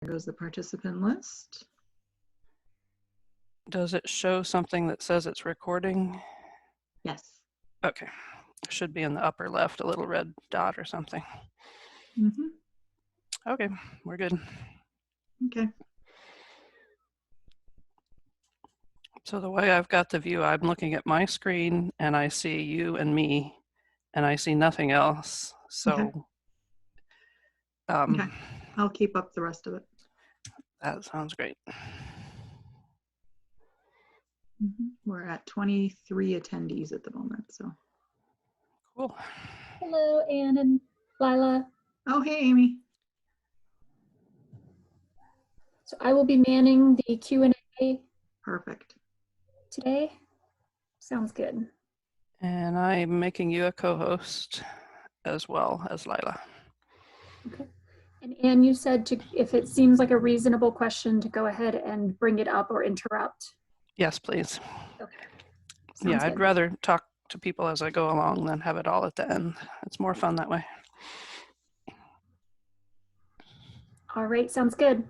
There goes the participant list. Does it show something that says it's recording? Yes. Okay. It should be in the upper left, a little red dot or something. Mm-hmm. Okay, we're good. Okay. So the way I've got the view, I'm looking at my screen and I see you and me and I see nothing else. So okay. I'll keep up the rest of it. That sounds great. Mm-hmm. We're at 23 attendees at the moment, so. Cool. Hello, Anne and Lila. Oh, hey, Amy. So I will be manning the Q&A. Perfect. Today. Sounds good. And I'm making you a co-host as well as Lila. Okay. And Anne, you said if it seems like a reasonable question to go ahead and bring it up or interrupt. Yes, please. Okay. Yeah, I'd rather talk to people as I go along than have it all at the end. It's more fun that way. All right, sounds good.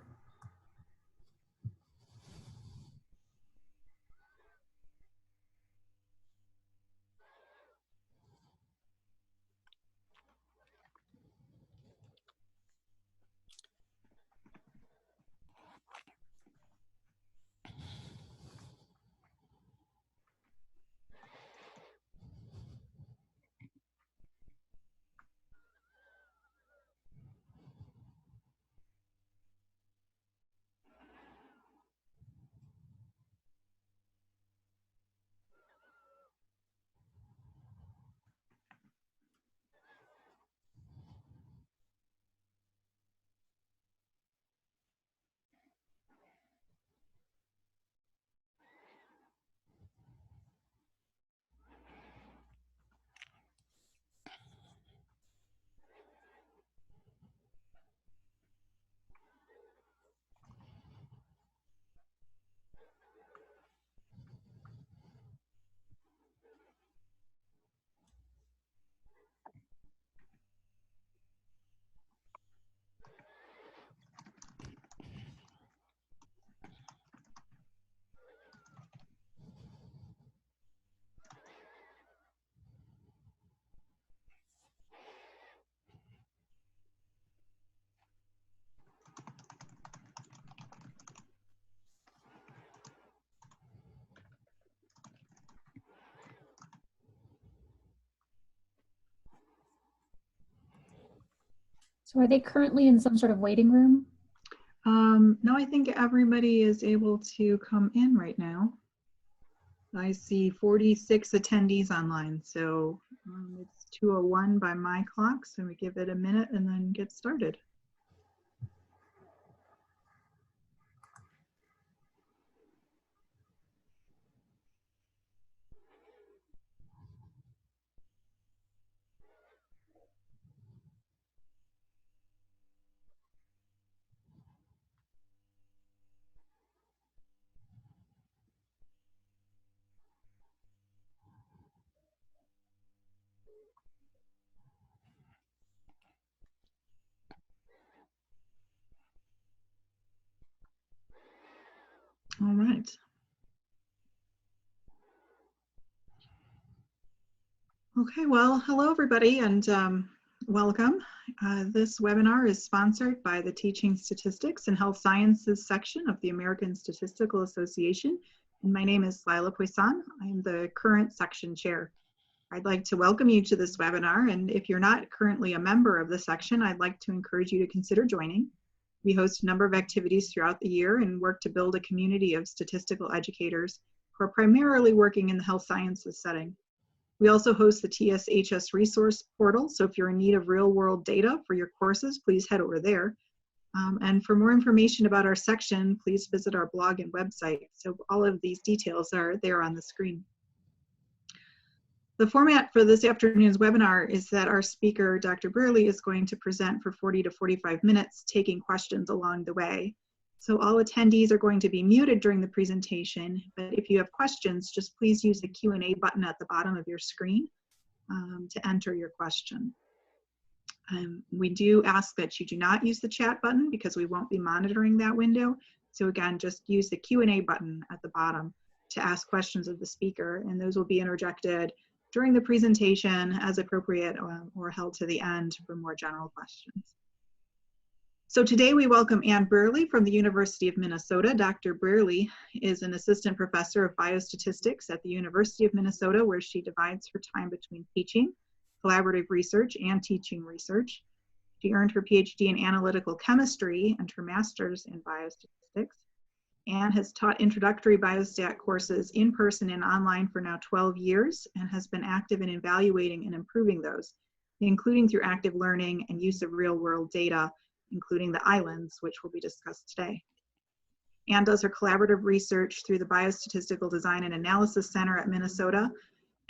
So are they currently in some sort of waiting room? No, I think everybody is able to come in right now. I see 46 attendees online, so it's 2:01 by my clock, so we give it a minute and then get started. All right. Okay, well, hello everybody and welcome. This webinar is sponsored by the Teaching Statistics and Health Sciences section of the American Statistical Association. And my name is Lila Poisson. I'm the current section chair. I'd like to welcome you to this webinar, and if you're not currently a member of the section, I'd like to encourage you to consider joining. We host a number of activities throughout the year and work to build a community of statistical educators who are primarily working in the health sciences setting. We also host the TSHS resource portal, so if you're in need of real-world data for your courses, please head over there. And for more information about our section, please visit our blog and website. So all of these details are there on the screen. The format for this afternoon's webinar is that our speaker, Dr. Burley, is going to present for 40 to 45 minutes, taking questions along the way. So all attendees are going to be muted during the presentation, but if you have questions, just please use the Q&A button at the bottom of your screen to enter your question. We do ask that you do not use the chat button because we won't be monitoring that window. So again, just use the Q&A button at the bottom to ask questions of the speaker, and those will be interjected during the presentation as appropriate, or held to the end for more general questions. So today we welcome Ann Brearley from the University of Minnesota. Dr. Brearley is an assistant professor of biostatistics at the University of Minnesota, where she divides her time between teaching, collaborative research, and teaching research. She earned her PhD in analytical chemistry and her master's in biostatistics, and has taught introductory biostat courses in person and online for now 12 years, and has been active in evaluating and improving those, including through active learning and use of real-world data, including the islands, which will be discussed today. Ann does her collaborative research through the Biostatistical Design and Analysis Center at Minnesota,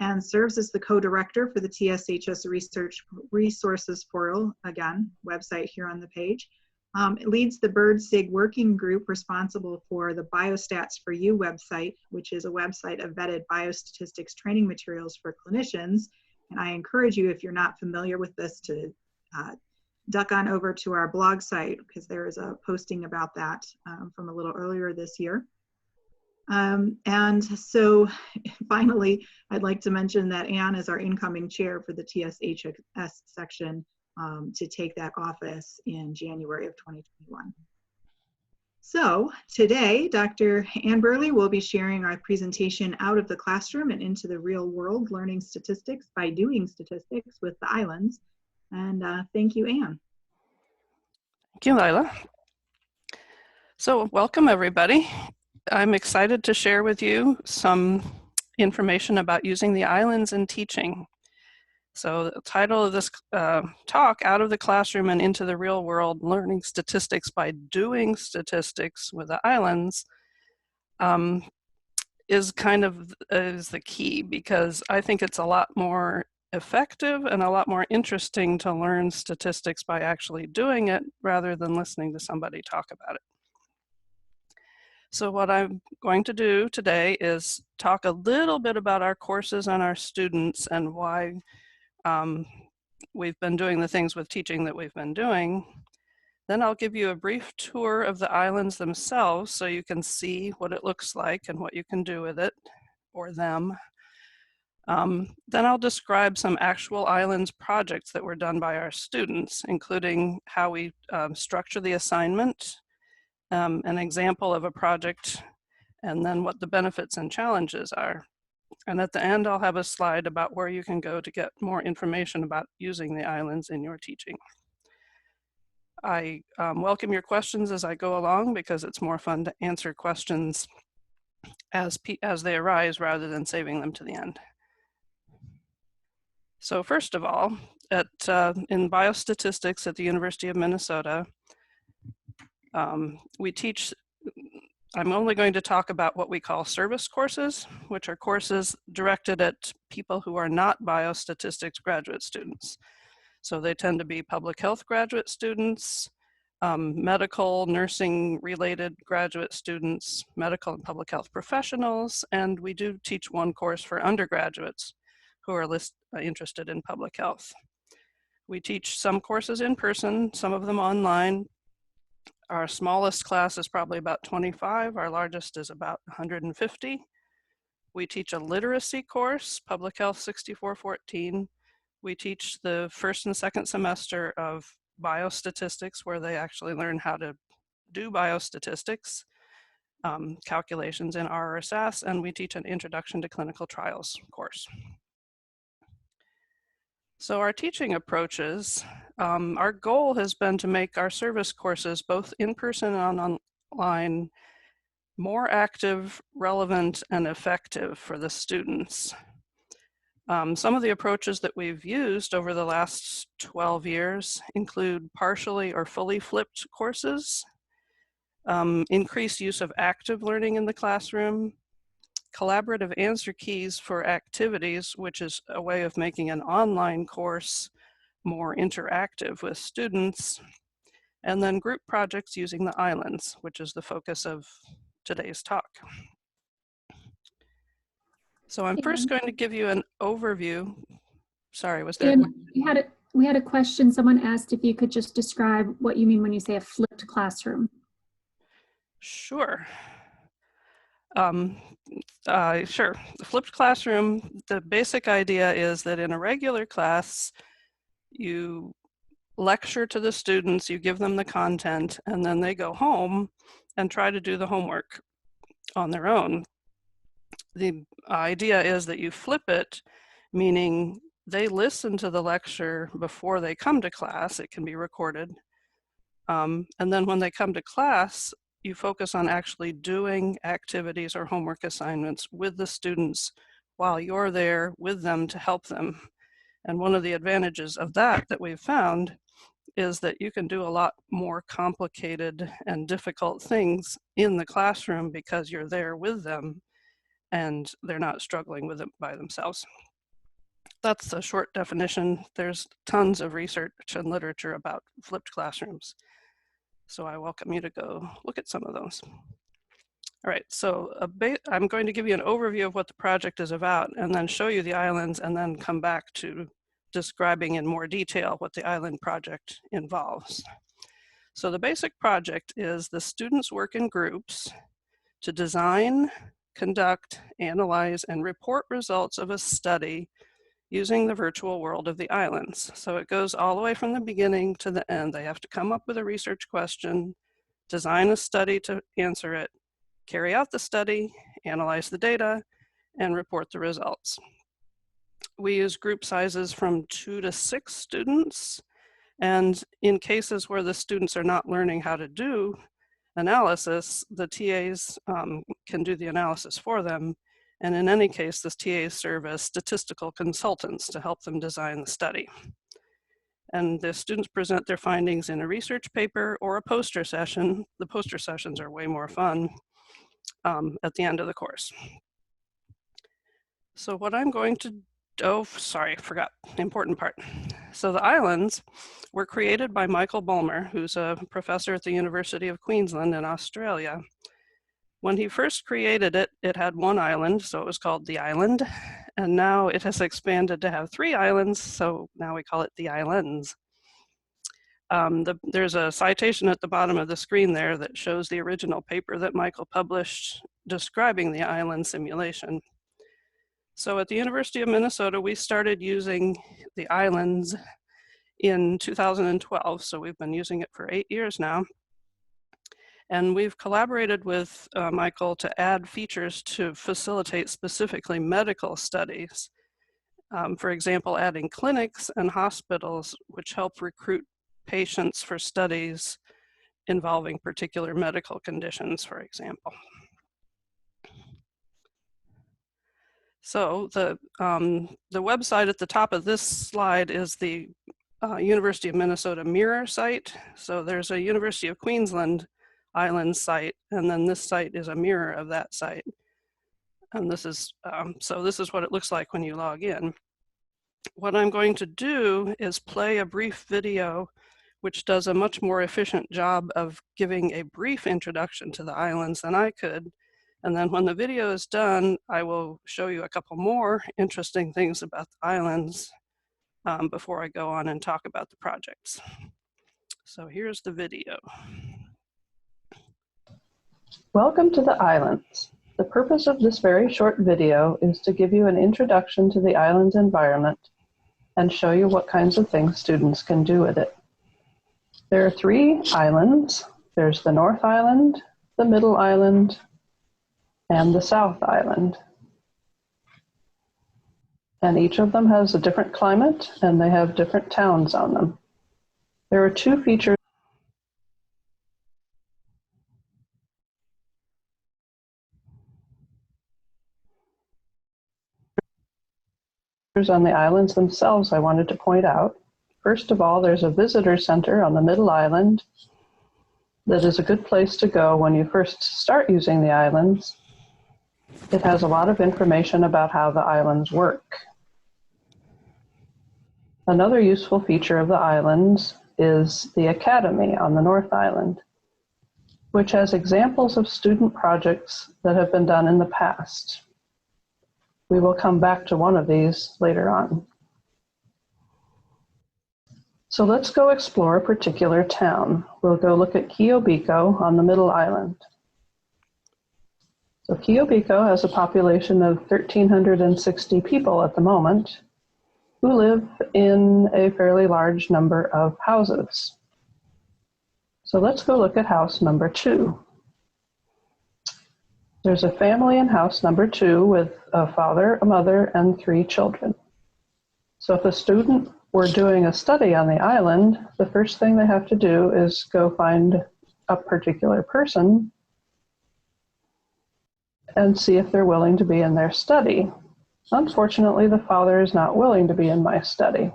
and serves as the co-director for the TSHS Research Resources Portal, again, website here on the page. It leads the BirdSig working group responsible for the Biostats for You website, which is a website of vetted biostatistics training materials for clinicians. And I encourage you, if you're not familiar with this, to duck on over to our blog site, because there is a posting about that from a little earlier this year. And so finally, I'd like to mention that Ann is our incoming chair for the TSHS section to take that office in January of 2021. So today, Dr. Ann Brearley will be sharing our presentation Out of the Classroom and Into the Real World, Learning Statistics by Doing Statistics with the Islands. And thank you, Ann. Thank you, Lila. So welcome, everybody. I'm excited to share with you some information about using the islands in teaching. So the title of this talk, Out of the Classroom and Into the Real World, Learning Statistics by Doing Statistics with the Islands, is the key, because I think it's a lot more effective and a lot more interesting to learn statistics by actually doing it rather than listening to somebody talk about it. So what I'm going to do today is talk a little bit about our courses and our students and why we've been doing the things with teaching that we've been doing. Then I'll give you a brief tour of the islands themselves so you can see what it looks like and what you can do with it or them. Then I'll describe some actual islands projects that were done by our students, including how we structure the assignment, an example of a project, and then what the benefits and challenges are. And at the end, I'll have a slide about where you can go to get more information about using the islands in your teaching. I welcome your questions as I go along, because it's more fun to answer questions as they arise rather than saving them to the end. So first of all, in biostatistics at the University of Minnesota, we teach, I'm only going to talk about what we call service courses, which are courses directed at people who are not biostatistics graduate students. So they tend to be public health graduate students, medical, nursing related graduate students, medical and public health professionals, and we do teach one course for undergraduates who are interested in public health. We teach some courses in person, some of them online. Our smallest class is probably about 25. Our largest is about 150. We teach a literacy course, Public Health 6414. We teach the first and second semester of biostatistics, where they actually learn how to do biostatistics, calculations in R or SAS, and we teach an Introduction to Clinical Trials course. So our teaching approaches, our goal has been to make our service courses, both in person and online, more active, relevant, and effective for the students. Some of the approaches that we've used over the last 12 years include partially or fully flipped courses, increased use of active learning in the classroom, collaborative answer keys for activities, which is a way of making an online course more interactive with students, and then group projects using the islands, which is the focus of today's talk. So I'm first going to give you an overview. Sorry, was there? And you had We had a question. Someone asked if you could just describe what you mean when you say a flipped classroom. Sure. Sure. The flipped classroom, the basic idea is that in a regular class, you lecture to the students, you give them the content, and then they go home and try to do the homework on their own. The idea is that you flip it, meaning they listen to the lecture before they come to class. It can be recorded. And then when they come to class, you focus on actually doing activities or homework assignments with the students while you're there with them to help them. And one of the advantages of that we've found is that you can do a lot more complicated and difficult things in the classroom because you're there with them and they're not struggling with it by themselves. That's a short definition. There's tons of research and literature about flipped classrooms. So I welcome you to go look at some of those. All right, so I'm going to give you an overview of what the project is about and then show you the islands and then come back to describing in more detail what the island project involves. So the basic project is the students work in groups to design, conduct, analyze, and report results of a study using the virtual world of the islands. So it goes all the way from the beginning to the end. They have to come up with a research question, design a study to answer it, carry out the study, analyze the data, and report the results. We use group sizes from 2 to 6 students. And in cases where the students are not learning how to do analysis, the TAs can do the analysis for them. And in any case, the TAs serve as statistical consultants to help them design the study. And the students present their findings in a research paper or a poster session. The poster sessions are way more fun at the end of the course. So what I'm going to, oh, sorry, forgot the important part. So the islands were created by Michael Bulmer, who's a professor at the University of Queensland in Australia. When he first created it, it had 1 island, so it was called the island. And now it has expanded to have 3 islands, so now we call it the islands. There's a citation at the bottom of the screen there that shows the original paper that Michael published describing the island simulation. So at the University of Minnesota, we started using the islands in 2012, so we've been using it for 8 years now. And we've collaborated with Michael to add features to facilitate specifically medical studies. For example, adding clinics and hospitals, which help recruit patients for studies involving particular medical conditions, for example. So the website at the top of this slide is the University of Minnesota Mirror site. So there's a University of Queensland Island site, and then this site is a mirror of that site. And this is, so this is what it looks like when you log in. What I'm going to do is play a brief video which does a much more efficient job of giving a brief introduction to the islands than I could. And then when the video is done, I will show you a couple more interesting things about the islands before I go on and talk about the projects. So here's the video. Welcome to the islands. The purpose of this very short video is to give you an introduction to the island's environment and show you what kinds of things students can do with it. There are 3 islands. There's the North Island, the Middle Island, and the South Island. And each of them has a different climate, and they have different towns on them. There are 2 features on the islands themselves I wanted to point out. First of all, there's a visitor center on the Middle Island that is a good place to go when you first start using the islands. It has a lot of information about how the islands work. Another useful feature of the islands is the Academy on the North Island, which has examples of student projects that have been done in the past. We will come back to one of these later on. So let's go explore a particular town. We'll go look at Kiobiko on the Middle Island. So Kiobiko has a population of 1,360 people at the moment who live in a fairly large number of houses. So let's go look at house number 2. There's a family in house number 2 with a father, a mother, and 3 children. So if a student were doing a study on the island, the first thing they have to do is go find a particular person and see if they're willing to be in their study. Unfortunately, the father is not willing to be in my study.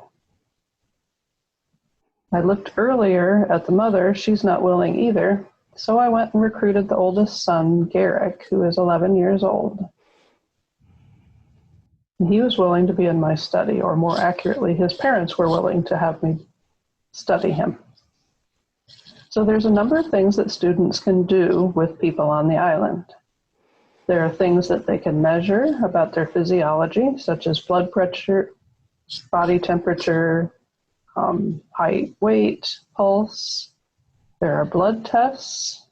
I looked earlier at the mother, she's not willing either, so I went and recruited the oldest son, Garrick, who is 11 years old. And he was willing to be in my study, or more accurately, his parents were willing to have me study him. So there's a number of things that students can do with people on the island. There are things that they can measure about their physiology, such as blood pressure, body temperature, height, weight, pulse. There are blood tests.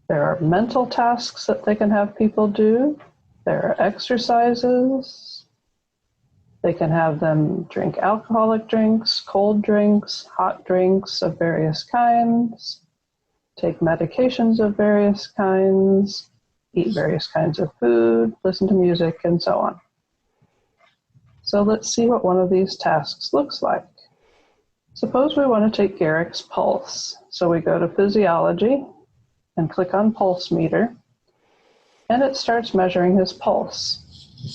There are mental tasks that they can have people do. There are exercises. They can have them drink alcoholic drinks, cold drinks, hot drinks of various kinds, take medications of various kinds, eat various kinds of food, listen to music, and so on. So let's see what one of these tasks looks like. Suppose we want to take Garrick's pulse. So we go to physiology and click on pulse meter, and it starts measuring his pulse.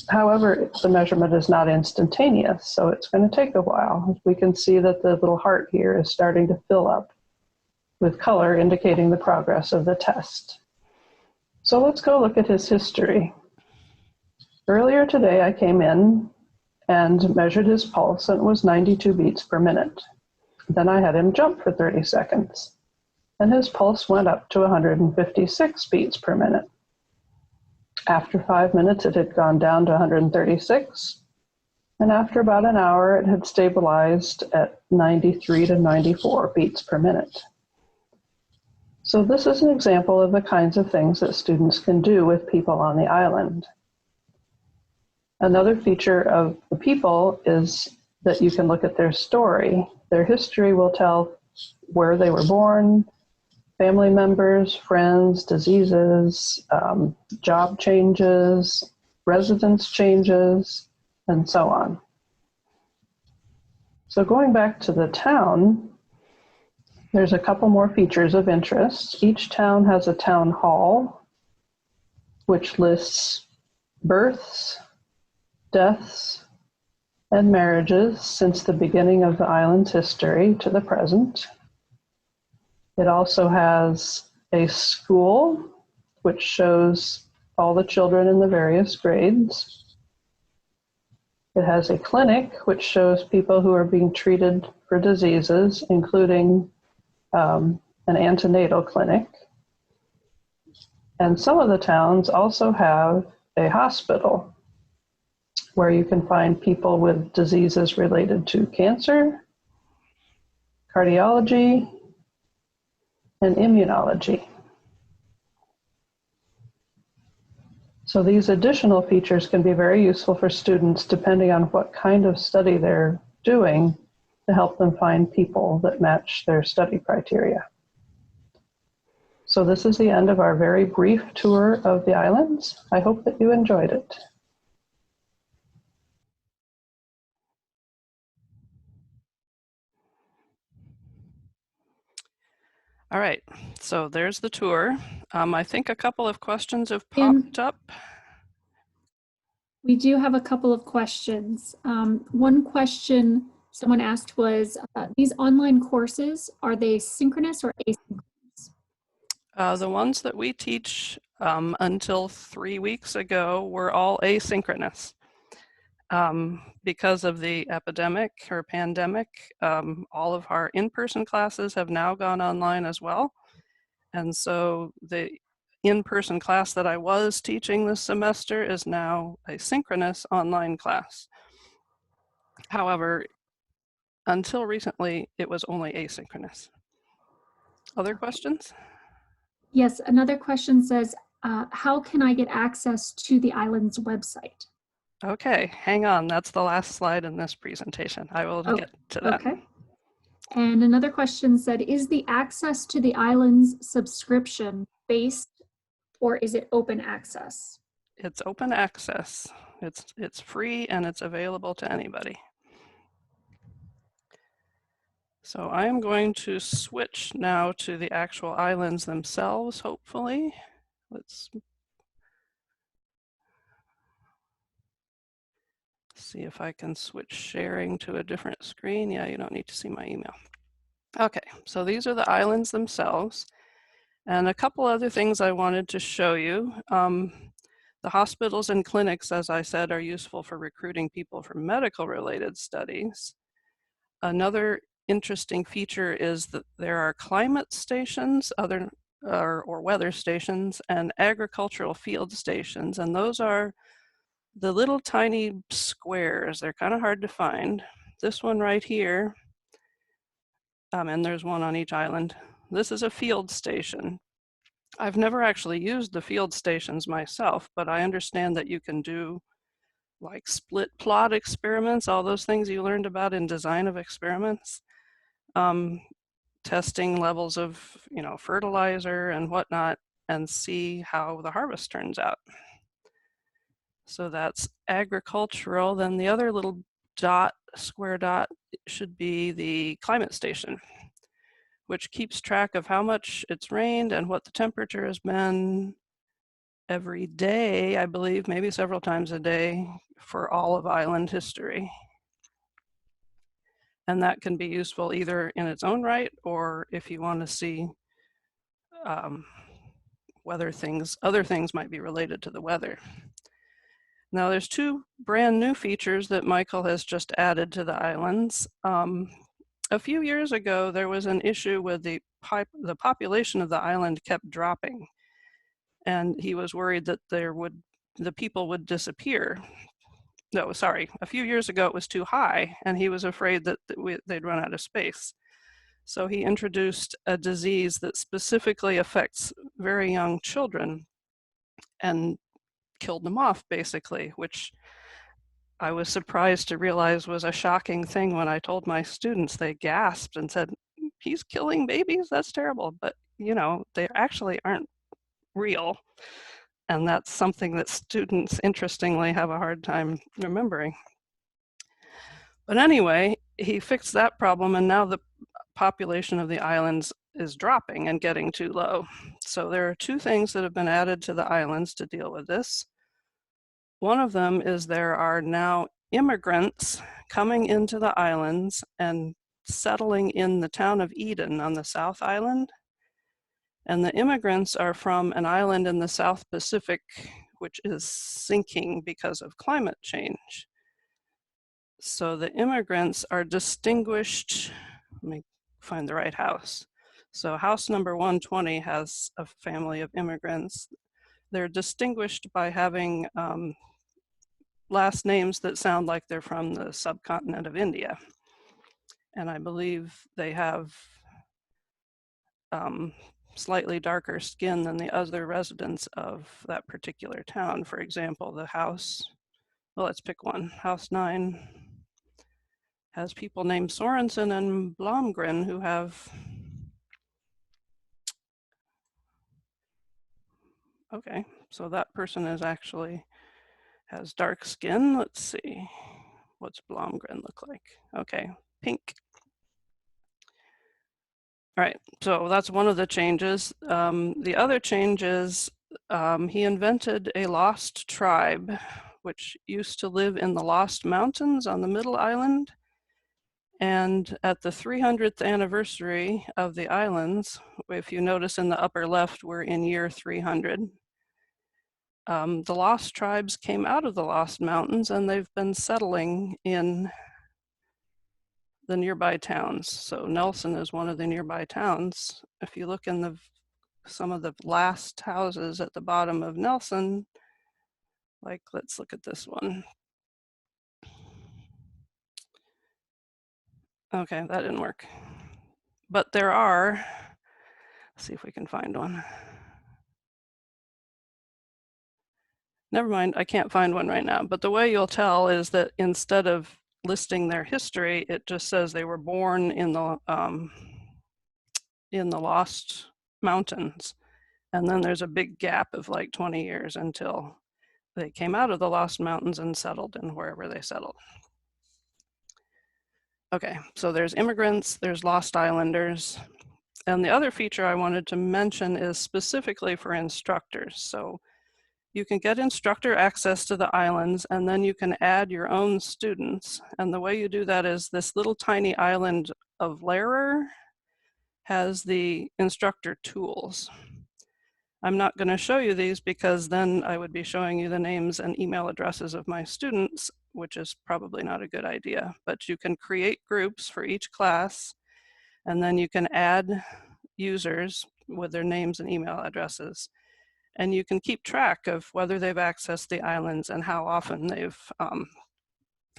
However, the measurement is not instantaneous, so it's going to take a while. We can see that the little heart here is starting to fill up with color indicating the progress of the test. So let's go look at his history. Earlier today, I came in and measured his pulse, and it was 92 beats per minute. Then I had him jump for 30 seconds, and his pulse went up to 156 beats per minute. After 5 minutes, it had gone down to 136, and after about an hour, it had stabilized at 93 to 94 beats per minute. So this is an example of the kinds of things that students can do with people on the island. Another feature of the people is that you can look at their story. Their history will tell where they were born, family members, friends, diseases, job changes, residence changes, and so on. So going back to the town, there's a couple more features of interest. Each town has a town hall, which lists births, deaths, and marriages since the beginning of the island's history to the present. It also has a school, which shows all the children in the various grades. It has a clinic, which shows people who are being treated for diseases, including an antenatal clinic. And some of the towns also have a hospital where you can find people with diseases related to cancer, cardiology, and immunology. So these additional features can be very useful for students depending on what kind of study they're doing to help them find people that match their study criteria. So this is the end of our very brief tour of the islands. I hope that you enjoyed it. All right, so there's the tour. I think a couple of questions have popped up. We do have a couple of questions. One question someone asked was, these online courses, are they synchronous or asynchronous? The ones that we teach until 3 weeks ago were all asynchronous. Because of the epidemic or pandemic, all of our in-person classes have now gone online as well. And so the in-person class that I was teaching this semester is now a synchronous online class. However, until recently, it was only asynchronous. Other questions? Yes, another question says, how can I get access to the island's website? Okay, hang on. That's the last slide in this presentation. I will get to that. Okay. And another question said, is the access to the island's subscription based or is it open access? It's open access. It's free and it's available to anybody. So I am going to switch now to the actual islands themselves, hopefully. Let's see if I can switch sharing to a different screen. Yeah, you don't need to see my email. Okay, so these are the islands themselves. And a couple other things I wanted to show you. The hospitals and clinics, as I said, are useful for recruiting people for medical related studies. Another interesting feature is that there are climate stations, or weather stations, and agricultural field stations. And those are the little tiny squares. They're kind of hard to find. This one right here, and there's one on each island. This is a field station. I've never actually used the field stations myself, but I understand that you can do like split plot experiments, all those things you learned about in design of experiments, testing levels of fertilizer and whatnot, and see how the harvest turns out. So that's agricultural. Then the other little dot, square dot, should be the climate station, which keeps track of how much it's rained and what the temperature has been every day, I believe, maybe several times a day for all of island history. And that can be useful either in its own right, or if you want to see whether other things might be related to the weather. Now there's two brand new features that Michael has just added to the islands. A few years ago, there was an issue with the population of the island kept dropping. And he was worried that the people would disappear. No, sorry, a few years ago it was too high, and he was afraid that they'd run out of space. So he introduced a disease that specifically affects very young children and killed them off, basically, which I was surprised to realize was a shocking thing when I told my students. They gasped and said, "He's killing babies? That's terrible." But, they actually aren't real. And that's something that students, interestingly, have a hard time remembering. But anyway, he fixed that problem, and now the population of the islands is dropping and getting too low. So there are two things that have been added to the islands to deal with this. One of them is there are now immigrants coming into the islands and settling in the town of Eden on the South Island. And the immigrants are from an island in the South Pacific, which is sinking because of climate change. So the immigrants are distinguished. Let me find the right house. So house number 120 has a family of immigrants. They're distinguished by having last names that sound like they're from the subcontinent of India. And I believe they have slightly darker skin than the other residents of that particular town. For example, the house, well, let's pick one. House 9 has people named Sorensen and Blomgren who have, okay, so that person has dark skin. Let's see, what's Blomgren look like? Okay, pink. All right, so that's one of the changes. The other change is he invented a lost tribe, which used to live in the Lost Mountains on the Middle Island. And at the 300th anniversary of the islands, if you notice in the upper left, we're in year 300. The lost tribes came out of the Lost Mountains and they've been settling in the nearby towns. So Nelson is one of the nearby towns. If you look in some of the last houses at the bottom of Nelson, like let's look at this one. Okay, that didn't work. But there are, let's see if we can find one. Never mind, I can't find one right now. But the way you'll tell is that instead of listing their history, it just says they were born in the Lost Mountains. And then there's a big gap of like 20 years until they came out of the Lost Mountains and settled in wherever they settled. Okay, so there's immigrants, there's Lost Islanders. And the other feature I wanted to mention is specifically for instructors. So you can get instructor access to the islands, and then you can add your own students. And the way you do that is this little tiny island of Lehrer has the instructor tools. I'm not going to show you these because then I would be showing you the names and email addresses of my students, which is probably not a good idea. But you can create groups for each class, and then you can add users with their names and email addresses. And you can keep track of whether they've accessed the islands and how often they've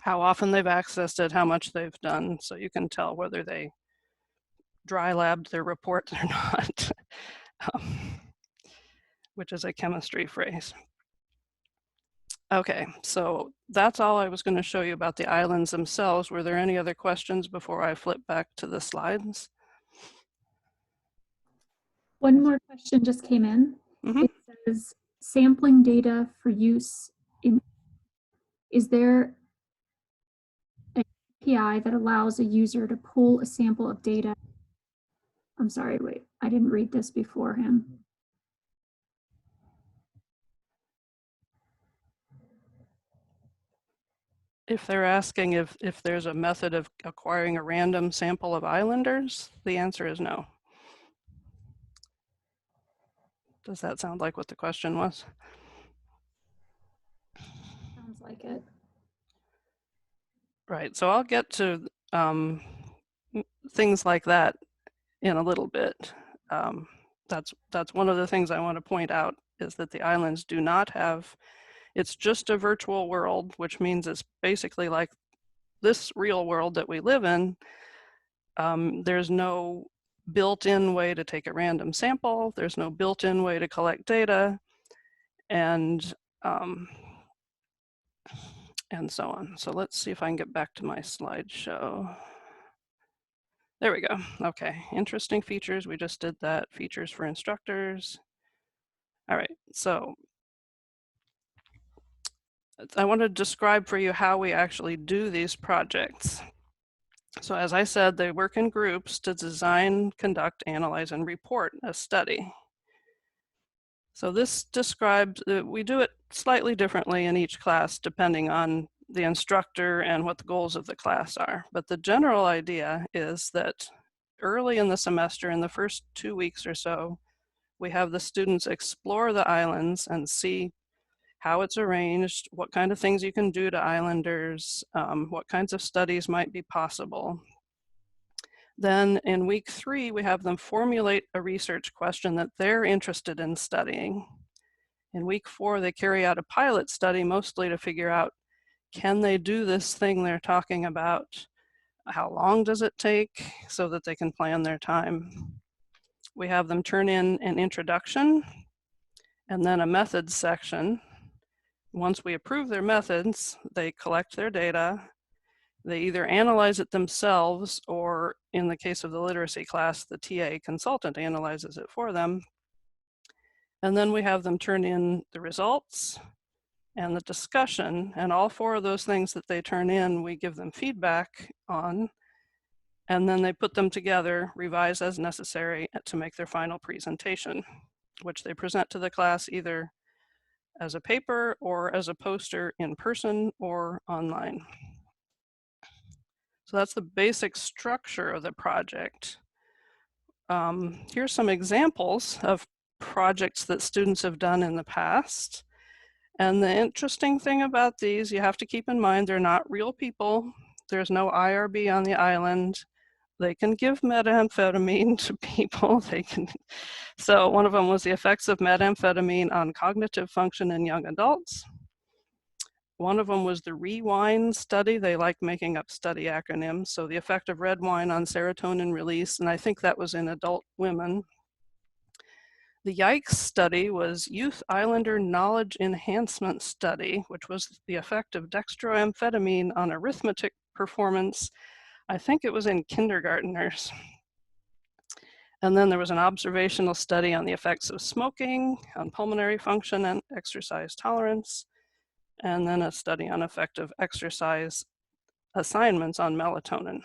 accessed it, how much they've done, so you can tell whether they dry labbed their report or not, which is a chemistry phrase. Okay, so that's all I was going to show you about the islands themselves. Were there any other questions before I flip back to the slides? One more question just came in. Mm-hmm. It says sampling data for use in, is there an API that allows a user to pull a sample of data? I'm sorry, wait, I didn't read this beforehand. If they're asking if there's a method of acquiring a random sample of islanders, the answer is no. Does that sound like what the question was? Sounds like it. Right, so I'll get to things like that in a little bit. That's one of the things I want to point out is that the islands do not have, it's just a virtual world, which means it's basically like this real world that we live in. There's no built-in way to take a random sample. There's no built-in way to collect data, and so on. So let's see if I can get back to my slideshow. There we go. Okay, interesting features. We just did that. Features for instructors. All right, so I want to describe for you how we actually do these projects. So as I said, they work in groups to design, conduct, analyze, and report a study. So this describes, we do it slightly differently in each class depending on the instructor and what the goals of the class are. But the general idea is that early in the semester, in the first 2 weeks or so, we have the students explore the islands and see how it's arranged, what kind of things you can do to islanders, what kinds of studies might be possible. Then in week 3, we have them formulate a research question that they're interested in studying. In week 4, they carry out a pilot study, mostly to figure out, can they do this thing they're talking about? How long does it take, so that they can plan their time? We have them turn in an introduction and then a methods section. Once we approve their methods, they collect their data. They either analyze it themselves, or in the case of the literacy class, the TA consultant analyzes it for them. And then we have them turn in the results and the discussion, and all 4 of those things that they turn in, we give them feedback on, and then they put them together, revise as necessary to make their final presentation, which they present to the class either as a paper or as a poster in person or online. So that's the basic structure of the project. Here's some examples of projects that students have done in the past. And the interesting thing about these, you have to keep in mind, they're not real people. There's no IRB on the island. They can give methamphetamine to people. So one of them was the effects of methamphetamine on cognitive function in young adults. One of them was the REWIND study. They like making up study acronyms. So the effect of red wine on serotonin release, and I think that was in adult women. The YIKES study was Youth Islander Knowledge Enhancement Study, which was the effect of dextroamphetamine on arithmetic performance. I think it was in kindergarteners. And then there was an observational study on the effects of smoking on pulmonary function and exercise tolerance, and then a study on effective exercise assignments on melatonin.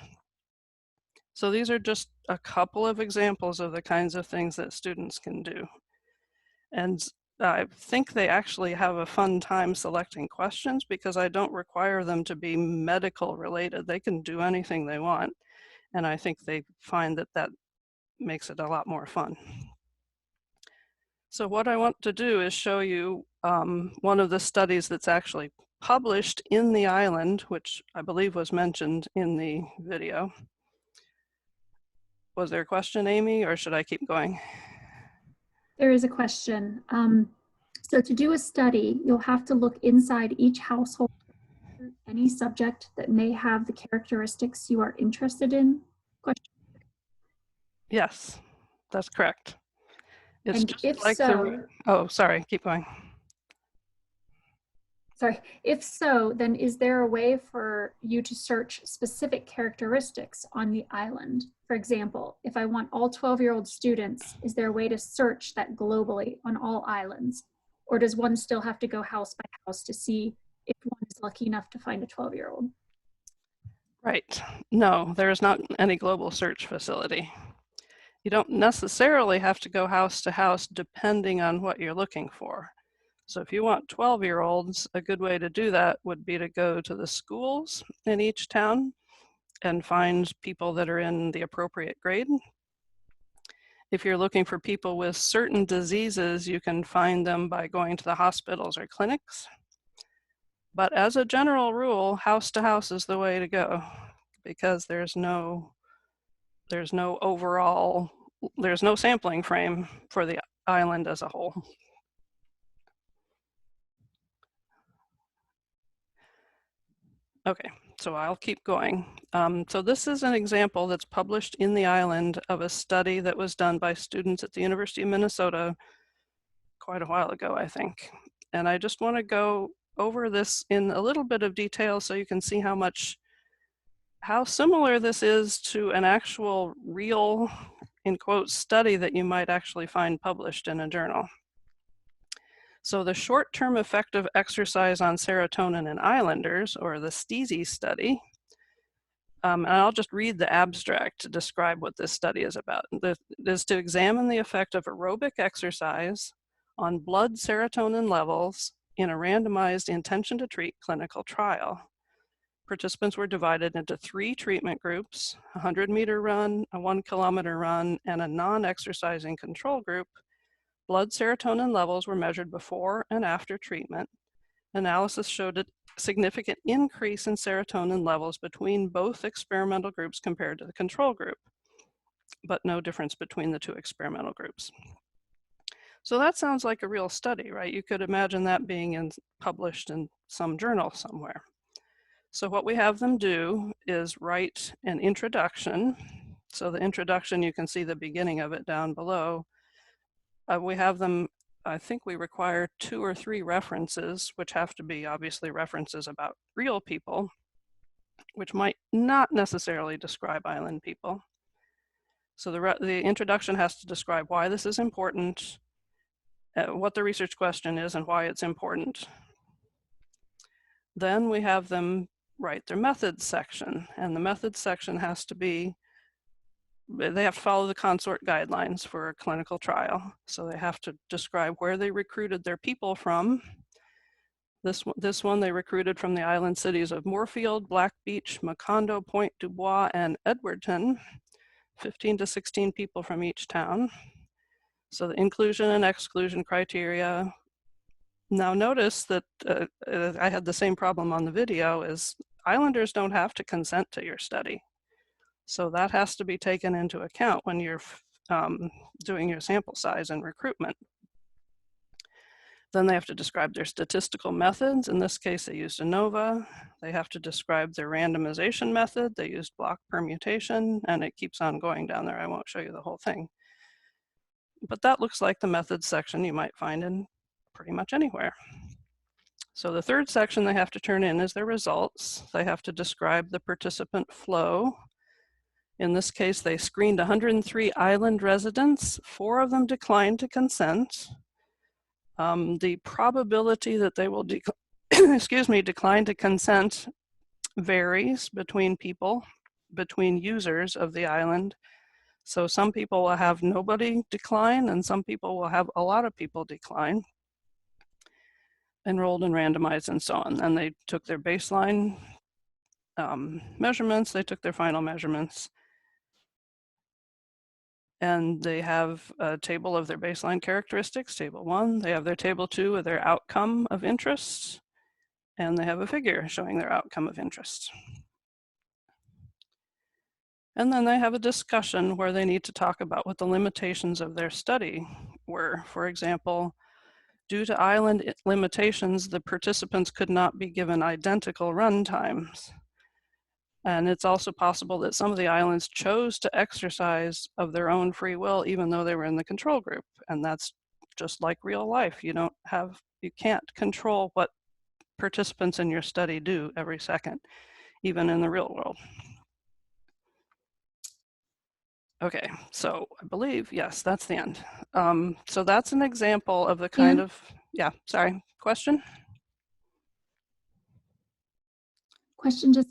So these are just a couple of examples of the kinds of things that students can do. And I think they actually have a fun time selecting questions because I don't require them to be medical related. They can do anything they want. And I think they find that that makes it a lot more fun. So what I want to do is show you one of the studies that's actually published in the island, which I believe was mentioned in the video. Was there a question, Amy, or should I keep going? There is a question. So to do a study, you'll have to look inside each household for any subject that may have the characteristics you are interested in. Question. Yes, that's correct. It's And just if like so, oh, sorry, keep going. Sorry, if so, then is there a way for you to search specific characteristics on the island? For example, if I want all 12-year-old students, is there a way to search that globally on all islands? Or does one still have to go house by house to see if one is lucky enough to find a 12-year-old? Right. No, there is not any global search facility. You don't necessarily have to go house to house depending on what you're looking for. So if you want 12-year-olds, a good way to do that would be to go to the schools in each town and find people that are in the appropriate grade. If you're looking for people with certain diseases, you can find them by going to the hospitals or clinics. But as a general rule, house to house is the way to go because there's no sampling frame for the island as a whole. Okay, so I'll keep going. So this is an example that's published in the island of a study that was done by students at the University of Minnesota quite a while ago, I think. And I just want to go over this in a little bit of detail so you can see how similar this is to an actual real, in quotes, study that you might actually find published in a journal. So the short-term effect of exercise on serotonin in islanders, or the STEEZY study, and I'll just read the abstract to describe what this study is about. It is to examine the effect of aerobic exercise on blood serotonin levels in a randomized intention-to-treat clinical trial. Participants were divided into 3 treatment groups: a 100-meter run, a 1-kilometer run, and a non-exercising control group. Blood serotonin levels were measured before and after treatment. Analysis showed a significant increase in serotonin levels between both experimental groups compared to the control group, but no difference between the 2 experimental groups. So that sounds like a real study, right? You could imagine that being published in some journal somewhere. So what we have them do is write an introduction. So the introduction, you can see the beginning of it down below. We have them, I think we require 2 or 3 references, which have to be obviously references about real people, which might not necessarily describe island people. So the introduction has to describe why this is important, what the research question is, and why it's important. Then we have them write their methods section, and the methods section has to be, they have to follow the consort guidelines for a clinical trial. So they have to describe where they recruited their people from. This one they recruited from the island cities of Moorfield, Black Beach, Macondo, Point du Bois, and Edwardton, 15 to 16 people from each town. So the inclusion and exclusion criteria. Now notice that I had the same problem on the video, is islanders don't have to consent to your study. So that has to be taken into account when you're doing your sample size and recruitment. Then they have to describe their statistical methods. In this case, they used ANOVA. They have to describe their randomization method. They used block permutation, and it keeps on going down there. I won't show you the whole thing. But that looks like the methods section you might find in pretty much anywhere. So the third section they have to turn in is their results. They have to describe the participant flow. In this case, they screened 103 island residents. 4 of them declined to consent. The probability that they will decline to consent varies between people, between users of the island. So some people will have nobody decline, and some people will have a lot of people decline, enrolled and randomized and so on. And they took their baseline measurements, they took their final measurements, and they have a table of their baseline characteristics, table 1. They have their table 2 with their outcome of interest, and they have a figure showing their outcome of interest. And then they have a discussion where they need to talk about what the limitations of their study were. For example, due to island limitations, the participants could not be given identical run times. And it's also possible that some of the islands chose to exercise of their own free will, even though they were in the control group. And that's just like real life. You can't control what participants in your study do every second, even in the real world. Okay, so I believe, yes, that's the end. So that's an example of the kind of, yeah, sorry, question?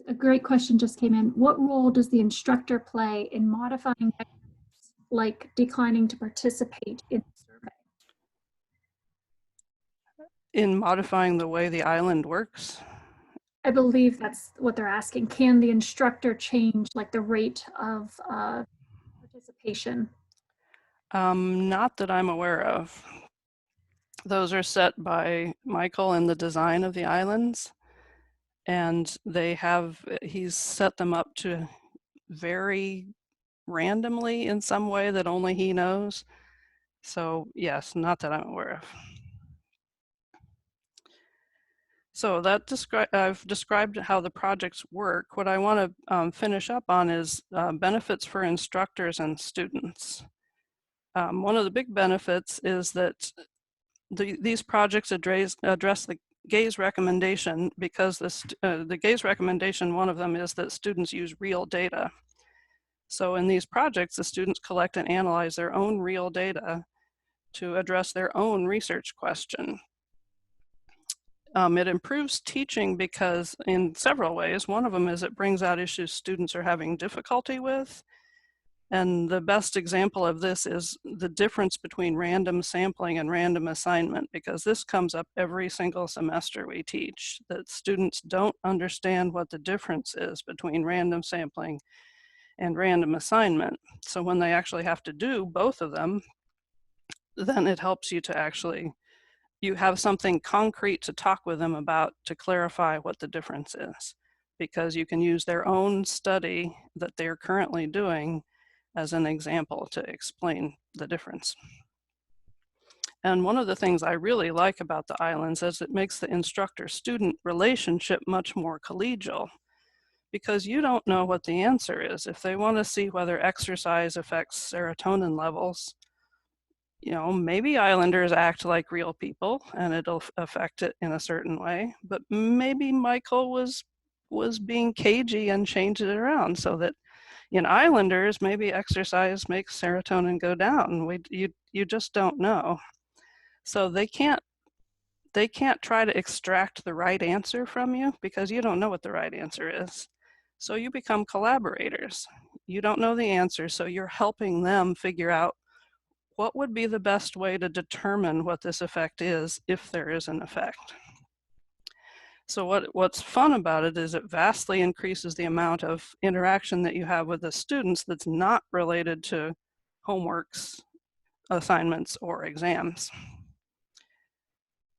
A great question just came in. What role does the instructor play in modifying, like declining to participate in the survey? In modifying the way the island works? I believe that's what they're asking. Can the instructor change like the rate of participation? Not that I'm aware of. Those are set by Michael in the design of the islands. And he's set them up to vary randomly in some way that only he knows. So yes, not that I'm aware of. So I've described how the projects work. What I want to finish up on is benefits for instructors and students. One of the big benefits is that these projects address the GAZE recommendation, because the GAZE recommendation, one of them is that students use real data. So in these projects, the students collect and analyze their own real data to address their own research question. It improves teaching because in several ways. One of them is it brings out issues students are having difficulty with. And the best example of this is the difference between random sampling and random assignment, because this comes up every single semester we teach, that students don't understand what the difference is between random sampling and random assignment. So when they actually have to do both of them, then it helps you to you have something concrete to talk with them about to clarify what the difference is, because you can use their own study that they're currently doing as an example to explain the difference. And one of the things I really like about the islands is it makes the instructor-student relationship much more collegial, because you don't know what the answer is. If they want to see whether exercise affects serotonin levels, maybe islanders act like real people and it'll affect it in a certain way, but maybe Michael was being cagey and changed it around so that in islanders, maybe exercise makes serotonin go down. You just don't know. So they can't try to extract the right answer from you, because you don't know what the right answer is. So you become collaborators. You don't know the answer, so you're helping them figure out what would be the best way to determine what this effect is, if there is an effect. So what's fun about it is it vastly increases the amount of interaction that you have with the students that's not related to homeworks, assignments, or exams.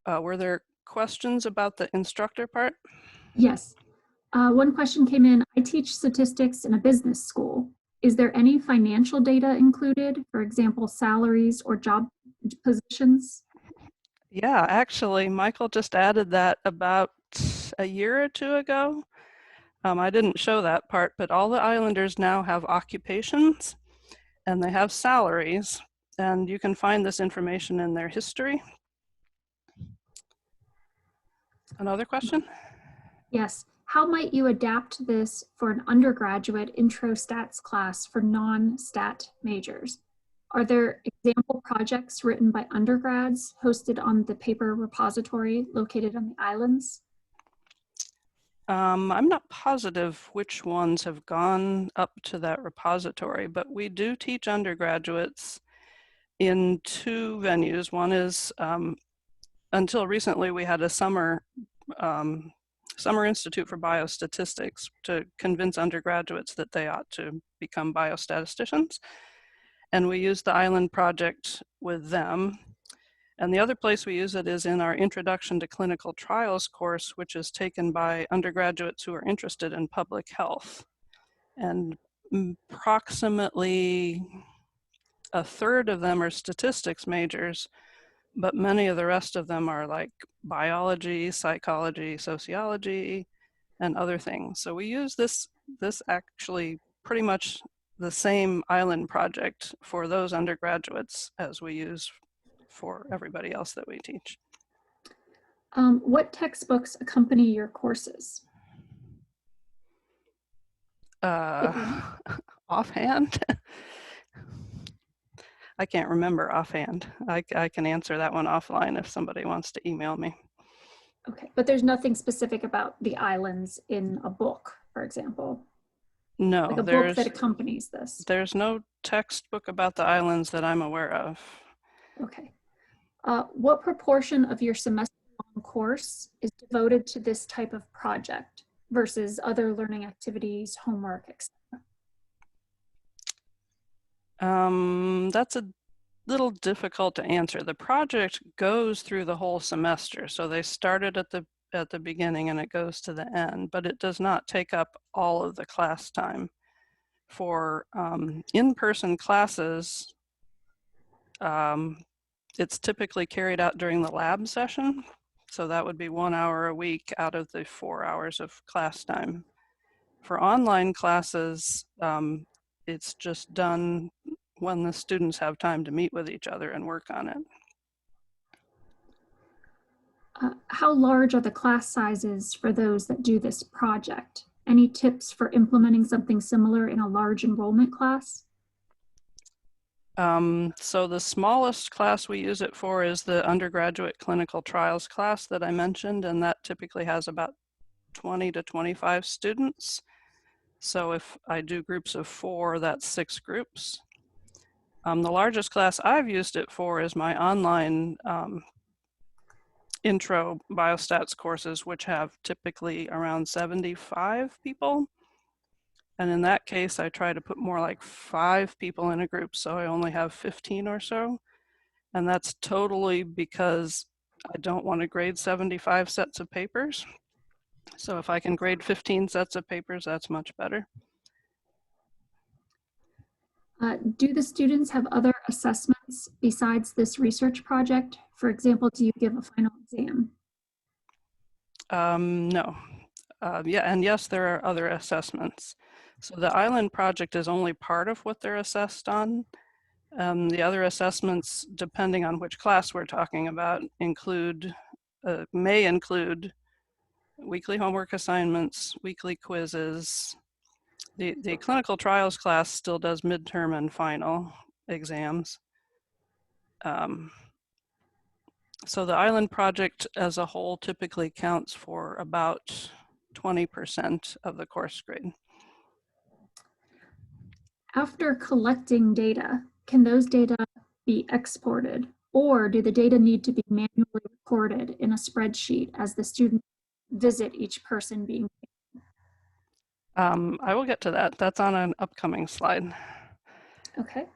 Were there questions about the instructor part? Yes. One question came in. I teach statistics in a business school. Is there any financial data included, for example, salaries or job positions? Yeah, actually, Michael just added that about a year or two ago. I didn't show that part, but all the islanders now have occupations and they have salaries, and you can find this information in their history. Another question? Yes. How might you adapt this for an undergraduate intro stats class for non-stat majors? Are there example projects written by undergrads hosted on the paper repository located on the islands? I'm not positive which ones have gone up to that repository, but we do teach undergraduates in two venues. One is, until recently, we had a summer Institute for Biostatistics to convince undergraduates that they ought to become biostatisticians. And we use the Island Project with them. And the other place we use it is in our Introduction to Clinical Trials course, which is taken by undergraduates who are interested in public health. And approximately a third of them are statistics majors, but many of the rest of them are like biology, psychology, sociology, and other things. So we use this actually pretty much the same Island Project for those undergraduates as we use for everybody else that we teach. What textbooks accompany your courses? Offhand? I can't remember offhand. I can answer that one offline if somebody wants to email me. Okay, but there's nothing specific about the islands in a book, for example? No, like a book that accompanies this? There's no textbook about the islands that I'm aware of. Okay. What proportion of your semester-long course is devoted to this type of project versus other learning activities, homework, etc.? That's a little difficult to answer. The project goes through the whole semester, so they started at the beginning and it goes to the end, but it does not take up all of the class time. For in-person classes, it's typically carried out during the lab session, so that would be 1 hour a week out of the 4 hours of class time. For online classes, it's just done when the students have time to meet with each other and work on it. How large are the class sizes for those that do this project? Any tips for implementing something similar in a large enrollment class? So the smallest class we use it for is the undergraduate clinical trials class that I mentioned, and that typically has about 20 to 25 students. So if I do groups of 4, that's 6 groups. The largest class I've used it for is my online intro biostats courses, which have typically around 75 people. And in that case, I try to put more like 5 people in a group, so I only have 15 or so. And that's totally because I don't want to grade 75 sets of papers. So if I can grade 15 sets of papers, that's much better. Do the students have other assessments besides this research project? For example, do you give a final exam? No. Yeah, and yes, there are other assessments. So the Island Project is only part of what they're assessed on. The other assessments, depending on which class we're talking about, may include weekly homework assignments, weekly quizzes. The clinical trials class still does midterm and final exams. So the Island Project as a whole typically counts for about 20% of the course grade. After collecting data, can those data be exported, or do the data need to be manually recorded in a spreadsheet as the students visit each person being? I will get to that. That's on an upcoming slide. Okay.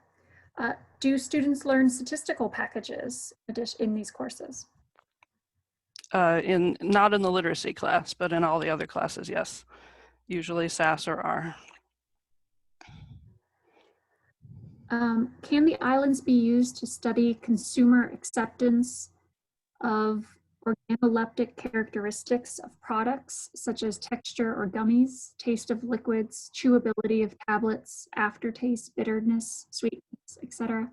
Do students learn statistical packages in these courses? Not in the literacy class, but in all the other classes, yes. Usually SAS or R. Can the islands be used to study consumer acceptance of organoleptic characteristics of products, such as texture or gummies, taste of liquids, chewability of tablets, aftertaste, bitterness, sweetness, etc.?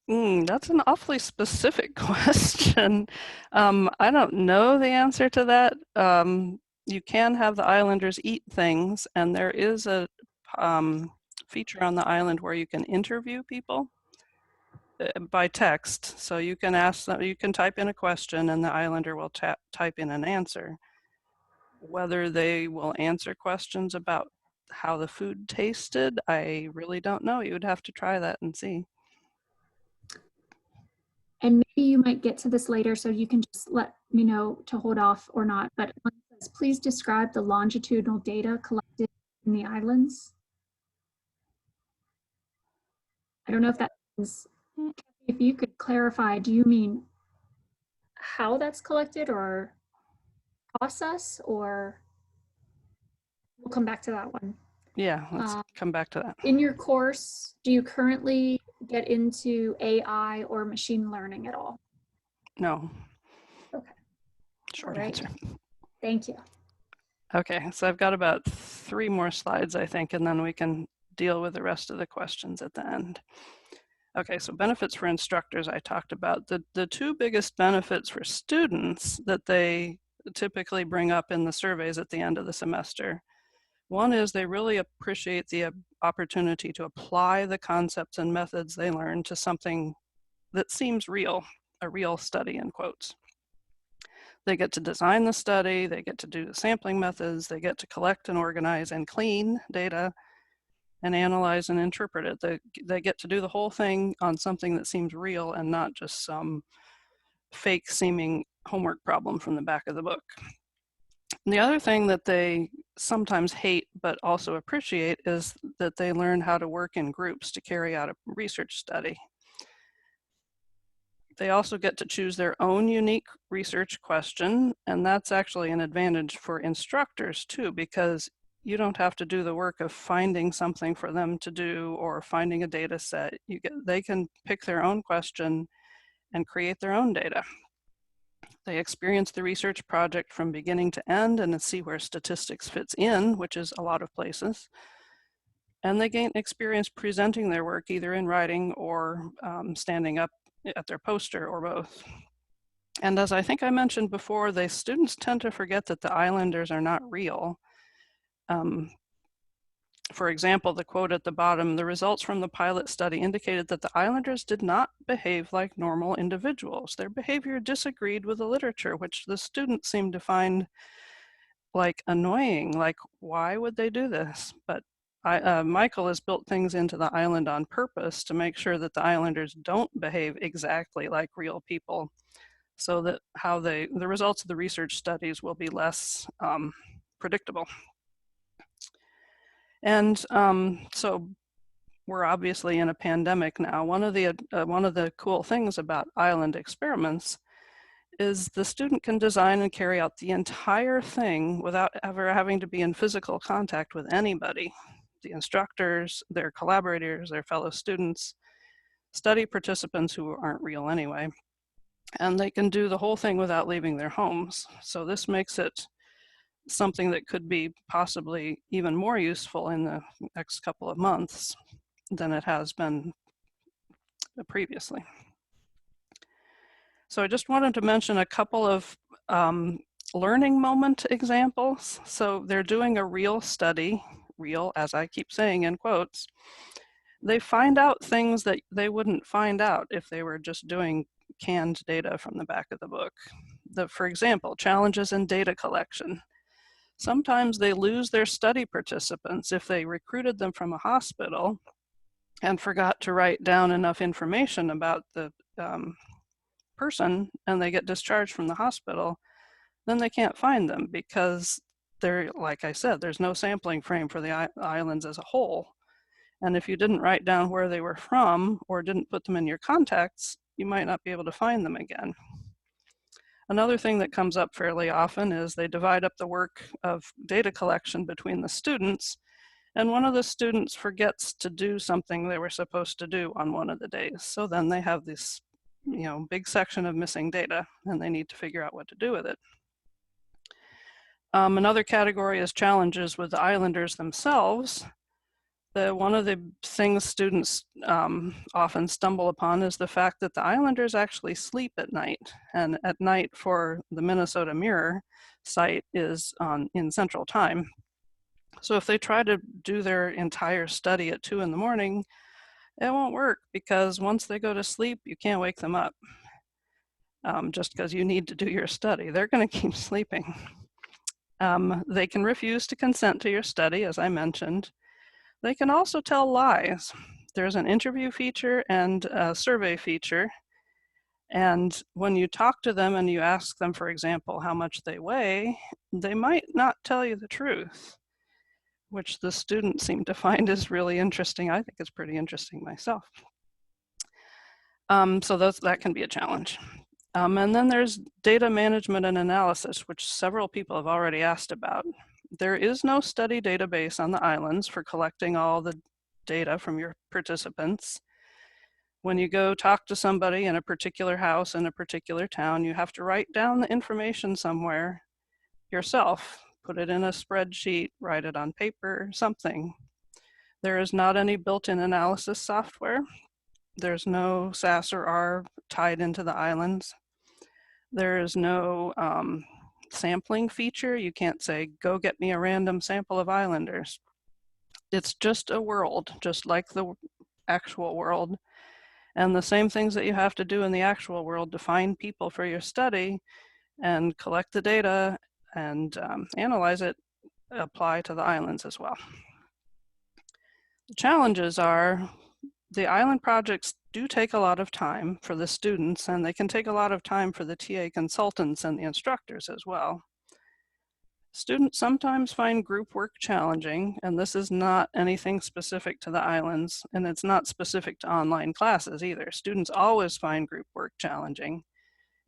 That's an awfully specific question. I don't know the answer to that. You can have the islanders eat things, and there is a feature on the island where you can interview people by text. So you can ask them, you can type in a question and the islander will type in an answer. Whether they will answer questions about how the food tasted, I really don't know. You would have to try that and see. And maybe you might get to this later, so you can just let me know to hold off or not. But it says, please describe the longitudinal data collected in the islands. I don't know if that is, if you could clarify, do you mean how that's collected or process, or we'll come back to that one. Yeah, let's come back to that. In your course, do you currently get into AI or machine learning at all? No. Okay. Short Right. answer. Thank you. Okay, so I've got about 3 more slides, I think, and then we can deal with the rest of the questions at the end. Okay, so benefits for instructors I talked about. The 2 biggest benefits for students that they typically bring up in the surveys at the end of the semester. One is they really appreciate the opportunity to apply the concepts and methods they learn to something that seems real, a real study in quotes. They get to design the study, they get to do the sampling methods, they get to collect and organize and clean data and analyze and interpret it. They get to do the whole thing on something that seems real and not just some fake seeming homework problem from the back of the book. And the other thing that they sometimes hate but also appreciate is that they learn how to work in groups to carry out a research study. They also get to choose their own unique research question, and that's actually an advantage for instructors too, because you don't have to do the work of finding something for them to do or finding a data set. They can pick their own question and create their own data. They experience the research project from beginning to end and see where statistics fits in, which is a lot of places. And they gain experience presenting their work either in writing or standing up at their poster or both. And as I think I mentioned before, the students tend to forget that the islanders are not real. For example, the quote at the bottom, the results from the pilot study indicated that the islanders did not behave like normal individuals. Their behavior disagreed with the literature, which the students seemed to find like annoying, like why would they do this? But Michael has built things into the island on purpose to make sure that the islanders don't behave exactly like real people, so that the results of the research studies will be less predictable. And so we're obviously in a pandemic now. One of the cool things about island experiments is the student can design and carry out the entire thing without ever having to be in physical contact with anybody. The instructors, their collaborators, their fellow students, study participants who aren't real anyway. And they can do the whole thing without leaving their homes. So this makes it something that could be possibly even more useful in the next couple of months than it has been previously. So I just wanted to mention a couple of learning moment examples. So they're doing a real study, real as I keep saying in quotes. They find out things that they wouldn't find out if they were just doing canned data from the back of the book. For example, challenges in data collection. Sometimes they lose their study participants if they recruited them from a hospital and forgot to write down enough information about the person, and they get discharged from the hospital. Then they can't find them because like I said, there's no sampling frame for the islands as a whole. And if you didn't write down where they were from or didn't put them in your contacts, you might not be able to find them again. Another thing that comes up fairly often is they divide up the work of data collection between the students, and one of the students forgets to do something they were supposed to do on one of the days. So then they have this big section of missing data, and they need to figure out what to do with it. Another category is challenges with the islanders themselves. One of the things students often stumble upon is the fact that the islanders actually sleep at night. And at night for the Minnesota Mirror site is in Central Time. So if they try to do their entire study at 2 in the morning, it won't work, because once they go to sleep, you can't wake them up just because you need to do your study. They're going to keep sleeping. They can refuse to consent to your study, as I mentioned. They can also tell lies. There's an interview feature and a survey feature. And when you talk to them and you ask them, for example, how much they weigh, they might not tell you the truth, which the students seem to find is really interesting. I think it's pretty interesting myself. So that can be a challenge. And then there's data management and analysis, which several people have already asked about. There is no study database on the islands for collecting all the data from your participants. When you go talk to somebody in a particular house in a particular town, you have to write down the information somewhere yourself, put it in a spreadsheet, write it on paper, something. There is not any built-in analysis software. There's no SAS or R tied into the islands. There is no sampling feature. You can't say, go get me a random sample of islanders. It's just a world, just like the actual world. And the same things that you have to do in the actual world to find people for your study and collect the data and analyze it apply to the islands as well. The challenges are the island projects do take a lot of time for the students, and they can take a lot of time for the TA consultants and the instructors as well. Students sometimes find group work challenging, and this is not anything specific to the islands, and it's not specific to online classes either. Students always find group work challenging.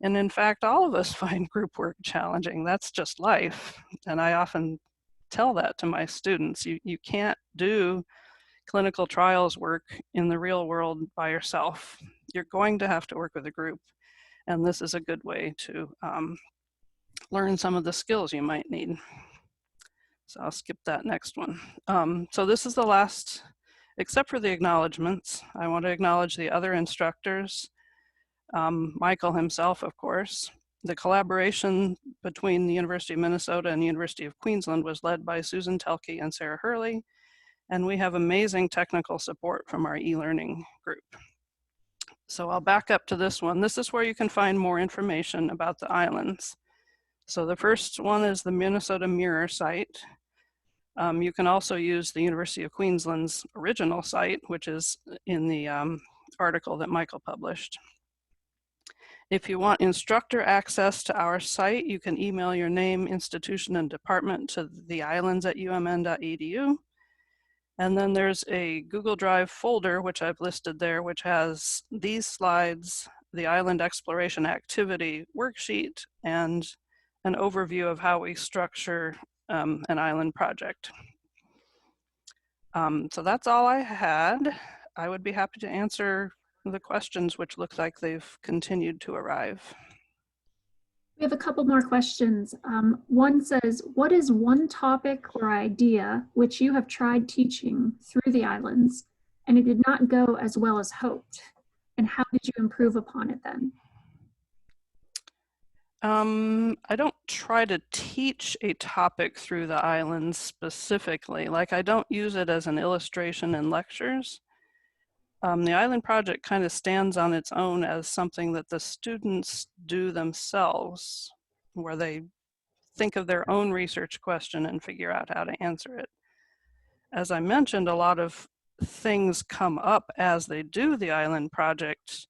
And in fact, all of us find group work challenging. That's just life. And I often tell that to my students. You can't do clinical trials work in the real world by yourself. You're going to have to work with a group. And this is a good way to learn some of the skills you might need. So I'll skip that next one. So this is the last, except for the acknowledgements. I want to acknowledge the other instructors, Michael himself, of course. The collaboration between the University of Minnesota and the University of Queensland was led by Susan Telke and Sarah Hurley. And we have amazing technical support from our e-learning group. So I'll back up to this one. This is where you can find more information about the islands. So the first one is the Minnesota Mirror site. You can also use the University of Queensland's original site, which is in the article that Michael published. If you want instructor access to our site, you can email your name, institution, and department to theislands@umn.edu. And then there's a Google Drive folder, which I've listed there, which has these slides, the Island Exploration Activity worksheet, and an overview of how we structure an island project. So that's all I had. I would be happy to answer the questions, which look like they've continued to arrive. We have a couple more questions. One says, what is one topic or idea which you have tried teaching through the islands and it did not go as well as hoped? And how did you improve upon it then? I don't try to teach a topic through the islands specifically. Like, I don't use it as an illustration in lectures. The Island Project kind of stands on its own as something that the students do themselves, where they think of their own research question and figure out how to answer it. As I mentioned, a lot of things come up as they do the Island Project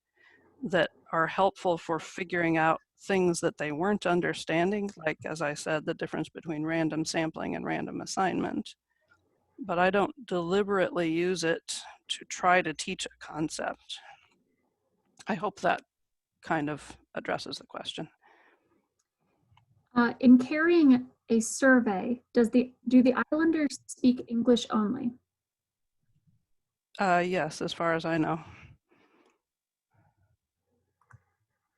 that are helpful for figuring out things that they weren't understanding, like, as I said, the difference between random sampling and random assignment. But I don't deliberately use it to try to teach a concept. I hope that kind of addresses the question. In carrying a survey, do the islanders speak English only? Yes, as far as I know.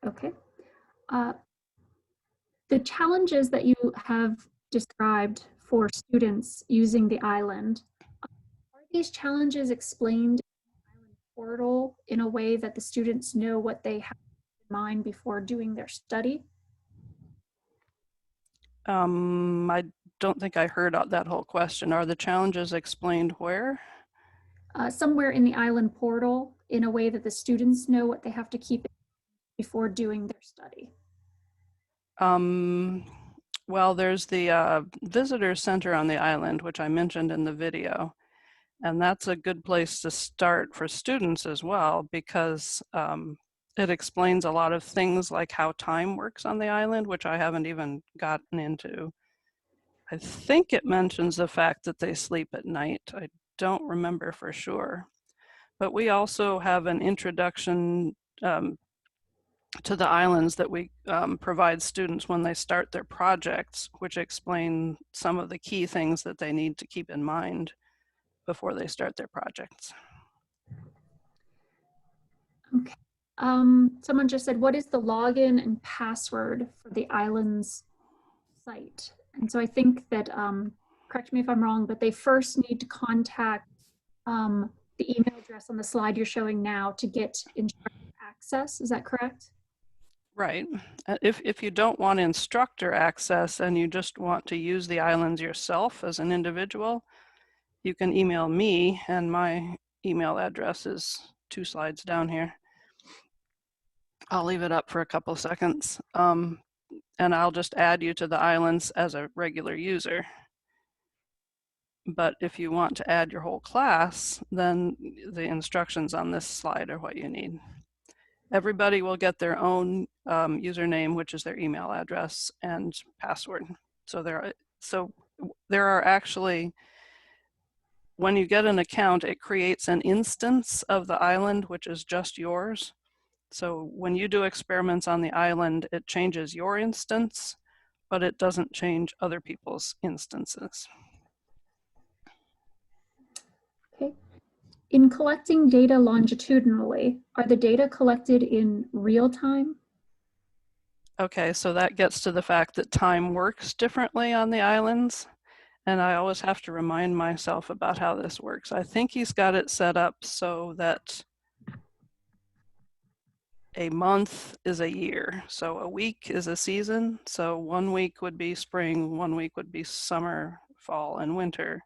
Okay. The challenges that you have described for students using the island, are these challenges explained in the island portal in a way that the students know what they have in mind before doing their study? I don't think I heard that whole question. Are the challenges explained where? Somewhere in the island portal in a way that the students know what they have to keep in mind before doing their study. Well, there's the visitor center on the island, which I mentioned in the video. And that's a good place to start for students as well, because it explains a lot of things like how time works on the island, which I haven't even gotten into. I think it mentions the fact that they sleep at night. I don't remember for sure. But we also have an introduction to the islands that we provide students when they start their projects, which explain some of the key things that they need to keep in mind before they start their projects. Okay. Someone just said, what is the login and password for the island's site? And so I think that, correct me if I'm wrong, but they first need to contact the email address on the slide you're showing now to get instructor access. Is that correct? Right. If you don't want instructor access and you just want to use the islands yourself as an individual, you can email me, and my email address is 2 slides down here. I'll leave it up for a couple of seconds, and I'll just add you to the islands as a regular user. But if you want to add your whole class, then the instructions on this slide are what you need. Everybody will get their own username, which is their email address, and password. So there are actually, when you get an account, it creates an instance of the island, which is just yours. So when you do experiments on the island, it changes your instance, but it doesn't change other people's instances. Okay. In collecting data longitudinally, are the data collected in real time? Okay, so that gets to the fact that time works differently on the islands. And I always have to remind myself about how this works. I think he's got it set up so that a month is a year. So a week is a season. So 1 week would be spring, 1 week would be summer, fall, and winter.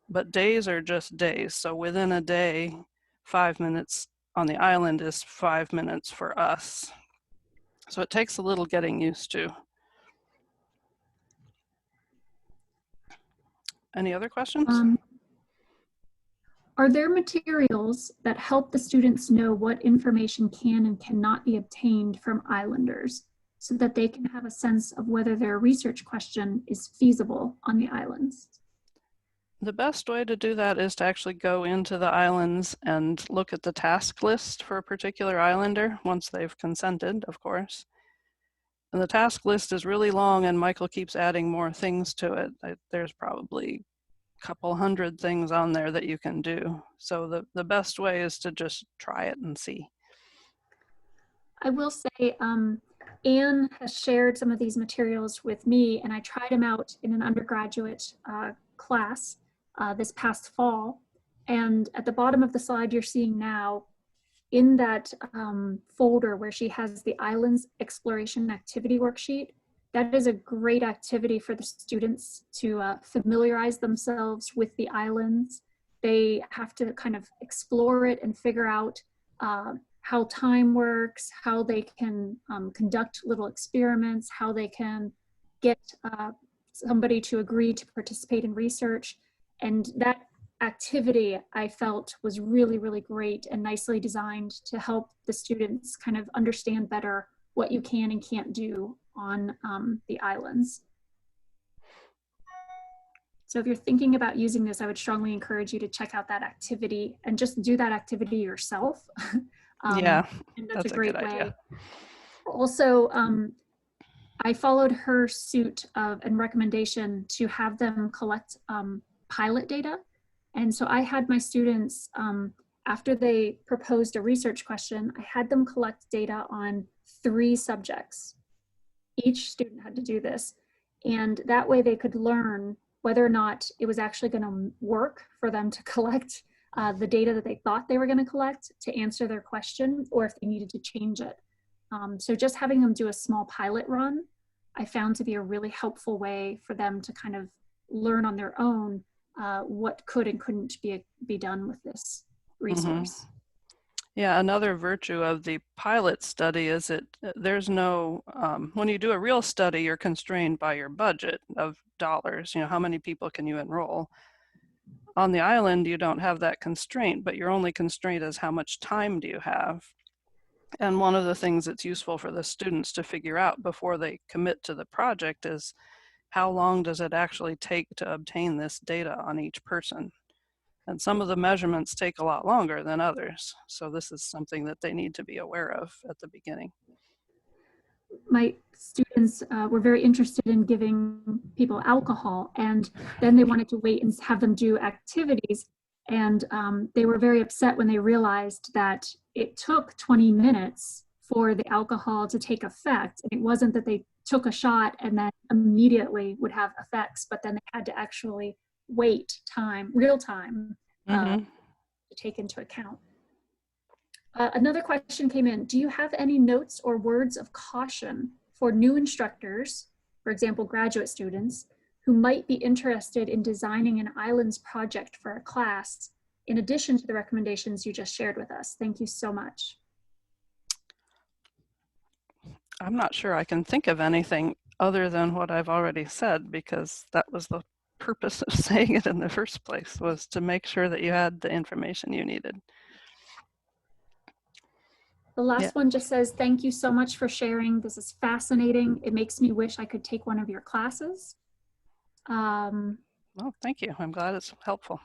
But days are just days. So within a day, 5 minutes on the island is 5 minutes for us. So it takes a little getting used to. Any other questions? Are there materials that help the students know what information can and cannot be obtained from islanders so that they can have a sense of whether their research question is feasible on the islands? The best way to do that is to actually go into the islands and look at the task list for a particular islander, once they've consented, of course. And the task list is really long, and Michael keeps adding more things to it. There's probably a couple hundred things on there that you can do. So the best way is to just try it and see. I will say, Anne has shared some of these materials with me, and I tried them out in an undergraduate class this past fall. And at the bottom of the slide you're seeing now, in that folder where she has the Islands Exploration Activity Worksheet, that is a great activity for the students to familiarize themselves with the islands. They have to kind of explore it and figure out how time works, how they can conduct little experiments, how they can get somebody to agree to participate in research. And that activity I felt was really, really great and nicely designed to help the students kind of understand better what you can and can't do on the islands. So if you're thinking about using this, I would strongly encourage you to check out that activity and just do that activity yourself. Yeah, and that's a great way. Idea. Also, I followed her suit and recommendation to have them collect pilot data. And so I had my students, after they proposed a research question, I had them collect data on 3 subjects. Each student had to do this. And that way they could learn whether or not it was actually going to work for them to collect the data that they thought they were going to collect to answer their question, or if they needed to change it. So just having them do a small pilot run, I found to be a really helpful way for them to kind of learn on their own what could and couldn't be done with this resource. Mm-hmm. Yeah, another virtue of the pilot study is there's no, when you do a real study, you're constrained by your budget of dollars, how many people can you enroll? On the island, you don't have that constraint, but your only constraint is how much time do you have? And one of the things that's useful for the students to figure out before they commit to the project is how long does it actually take to obtain this data on each person? And some of the measurements take a lot longer than others. So this is something that they need to be aware of at the beginning. My students were very interested in giving people alcohol, and then they wanted to wait and have them do activities. And they were very upset when they realized that it took 20 minutes for the alcohol to take effect. And it wasn't that they took a shot and then immediately would have effects, but then they had to actually wait time, real time, to take into account. Another question came in. Do you have any notes or words of caution for new instructors, for example, graduate students, who might be interested in designing an islands project for a class, in addition to the recommendations you just shared with us? Thank you so much. I'm not sure I can think of anything other than what I've already said, because that was the purpose of saying it in the first place, was to make sure that you had the information you needed. The last one just says, thank you so much for sharing. This is fascinating. It makes me wish I could take one of your classes. Well, thank you. I'm glad it's helpful.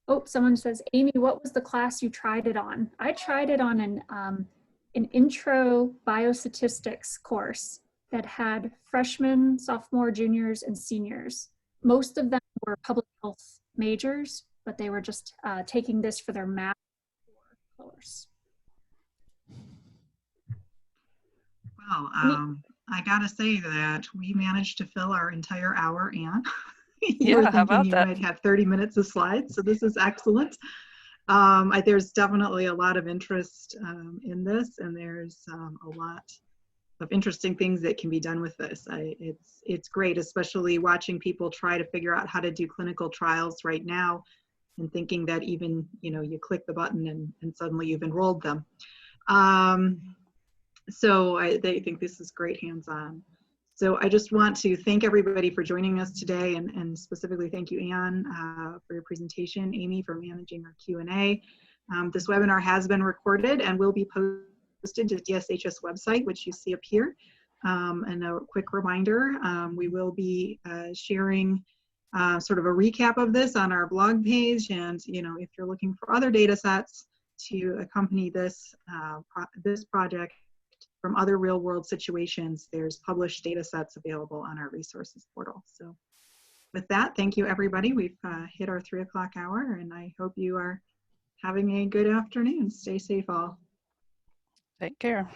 Oh, someone says, Amy, what was the class you tried it on? I tried it on an intro biostatistics course that had freshmen, sophomore, juniors, and seniors. Most of them were public health majors, but they were just taking this for their math course. Well, I gotta say that we managed to fill our entire hour, Anne. You were thinking you might have 30 minutes of slides, so this is excellent. There's definitely a lot of interest in this, and there's a lot of interesting things that can be done with this. It's great, especially watching people try to figure out how to do clinical trials right now, and thinking that even, you click the button and suddenly you've enrolled them. So they think this is great hands-on. So I just want to thank everybody for joining us today, and specifically thank you, Anne, for your presentation, Amy for managing our Q&A. This webinar has been recorded and will be posted to the DSHS website, which you see up here. And a quick reminder, we will be sharing sort of a recap of this on our blog page, and if you're looking for other data sets to accompany this, this project, from other real world situations, there's published data sets available on our resources portal. So with that, thank you everybody. We've hit our 3 o'clock hour, and I hope you are having a good afternoon. Stay safe all. Take care.